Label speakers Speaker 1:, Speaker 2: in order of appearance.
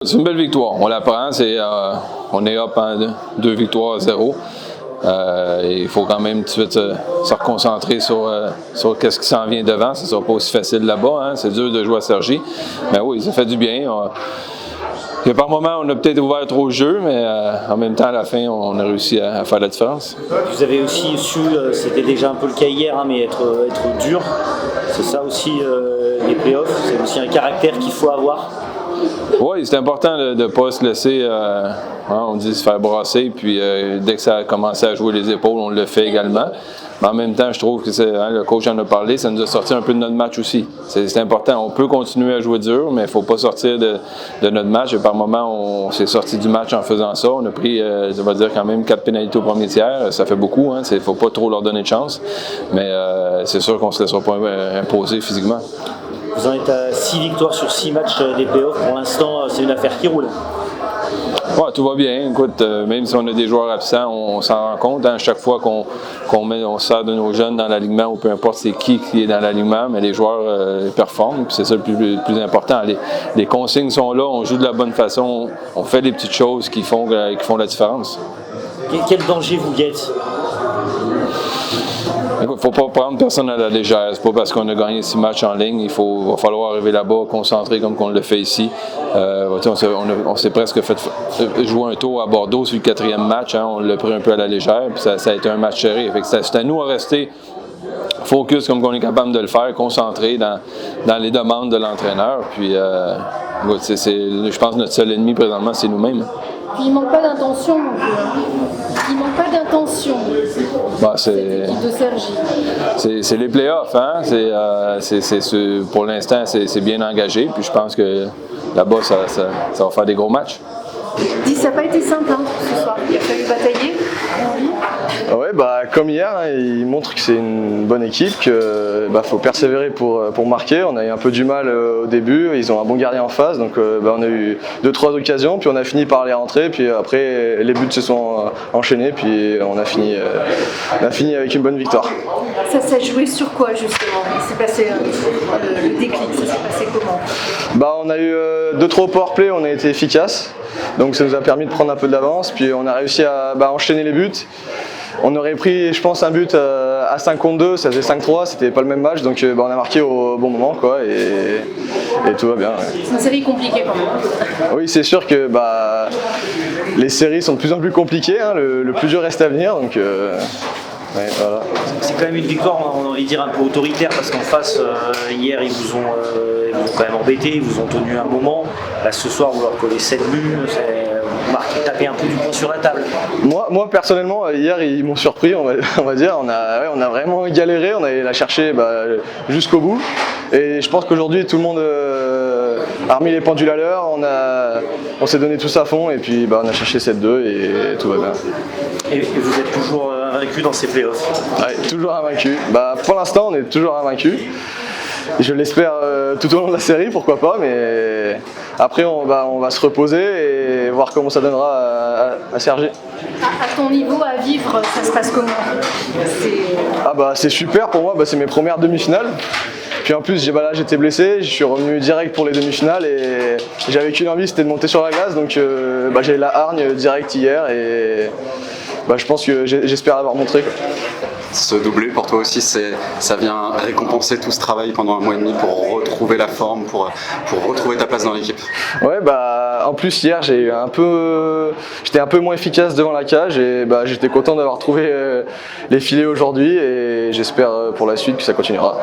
Speaker 1: C'est une belle victoire, on la prend, on est up en 2 victoires-0. Il faut quand même tout de suite se reconcentrer sur ce qui s'en vient devant. Ce ne sera pas aussi facile là-bas, hein. C'est dur de jouer à Cergy. Mais oui, ça fait du bien. Par moments, on a peut-être ouvert trop le jeu, mais en même temps, à la fin, on a réussi à faire la différence.
Speaker 2: Vous avez aussi su, c'était déjà un peu le cas hier, hein, mais être dur. C'est ça aussi les playoffs, c'est aussi un caractère qu'il faut avoir.
Speaker 1: Oui, c'est important de ne pas se laisser, on dit se faire brasser, puis dès que ça a commencé à jouer les épaules, on le fait également. Mais en même temps, je trouve que le coach en a parlé, ça nous a sorti un peu de notre match aussi. C'est important, on peut continuer à jouer dur, mais il ne faut pas sortir de notre match. Et par moments, on s'est sorti du match en faisant ça. On a pris, je vais dire, quand même 4 pénalités au premier tiers. Ça fait beaucoup, hein. Il ne faut pas trop leur donner de chance. Mais c'est sûr qu'on ne se laissera pas imposer physiquement.
Speaker 2: Vous en êtes à 6 victoires sur 6 matchs des playoffs. Pour l'instant, c'est une affaire qui roule.
Speaker 1: Ouais, tout va bien. Écoute, même si on a des joueurs absents, on s'en rend compte. Hein, chaque fois on sert de nos jeunes dans l'alignement, ou peu importe c'est qui est dans l'alignement, mais les joueurs performent. C'est ça le plus important. Les consignes sont là, on joue de la bonne façon, on fait des petites choses qui font la différence.
Speaker 2: Quel danger vous guette?
Speaker 1: Il ne faut pas prendre personne à la légère. C'est pas parce qu'on a gagné 6 matchs en ligne. Va falloir arriver là-bas, concentré comme on le fait ici. On s'est presque fait jouer un tour à Bordeaux sur le 4e match. Hein, on l'a pris un peu à la légère. Puis ça a été un match serré. C'est à nous à rester focus comme on est capable de le faire, concentré dans les demandes de l'entraîneur. Puis, je pense que notre seul ennemi présentement, c'est nous-mêmes.
Speaker 3: Puis il manque pas d'intention non plus. Il manque pas d'intention. Cette équipe de Cergy.
Speaker 1: C'est les playoffs, hein? Pour l'instant, c'est bien engagé. Puis je pense que là-bas, ça va faire des gros matchs.
Speaker 3: Ça n'a pas été simple ce soir. Il a fallu batailler.
Speaker 4: Ouais, comme hier, hein, il montre que c'est une bonne équipe, qu'il faut persévérer pour marquer. On a eu un peu du mal au début, ils ont un bon gardien en face, donc on a eu 2-3 occasions, puis on a fini par les rentrer, puis après les buts se sont enchaînés, puis on a fini avec une bonne victoire.
Speaker 3: Ça s'est joué sur quoi justement? Il s'est passé le déclic, ça s'est passé comment?
Speaker 4: On a eu 2-3 powerplay, on a été efficace, donc ça nous a permis de prendre un peu d'avance, puis on a réussi à enchaîner les buts. On aurait pris, je pense, un but à 5 contre 2, ça faisait 5-3, c'était pas le même match, donc on a marqué au bon moment, quoi, et tout va bien. Ouais.
Speaker 3: C'est une série compliquée quand même.
Speaker 4: Oui, c'est sûr que les séries sont de plus en plus compliquées, hein, le plus dur reste à venir, donc ouais, voilà.
Speaker 2: C'est quand même une victoire, on a envie de dire un peu autoritaire, parce qu'en face, hier, ils vous ont quand même embêté, ils vous ont tenu un moment. Là, ce soir, vous leur collez 7 buts, vous tapez un peu du poing sur la table.
Speaker 4: Moi personnellement, hier, ils m'ont surpris, on va dire. On a vraiment galéré, on allait la chercher jusqu'au bout. Et je pense qu'aujourd'hui, tout le monde a remis les pendules à l'heure, on s'est donné tous à fond, et puis on a cherché 7-2 et tout va bien.
Speaker 2: Et vous êtes toujours invaincu dans ces playoffs?
Speaker 4: Ouais, toujours invaincu. Pour l'instant, on est toujours invaincu. Je l'espère tout au long de la série, pourquoi pas, mais après on va se reposer et voir comment ça donnera à Cergy.
Speaker 3: À ton niveau, à vivre, ça se passe comment?
Speaker 4: C'est super pour moi, c'est mes premières demi-finales. Puis en plus, j'étais blessé, je suis revenu direct pour les demi-finales et j'avais qu'une envie, c'était de monter sur la glace, donc j'ai la hargne direct hier et je pense que j'espère l'avoir montré, quoi.
Speaker 5: Ce doublé pour toi aussi, ça vient récompenser tout ce travail pendant 1 mois et demi pour retrouver la forme, pour retrouver ta place dans l'équipe.
Speaker 4: Ouais, en plus hier j'étais un peu moins efficace devant la cage et j'étais content d'avoir trouvé les filets aujourd'hui et j'espère pour la suite que ça continuera.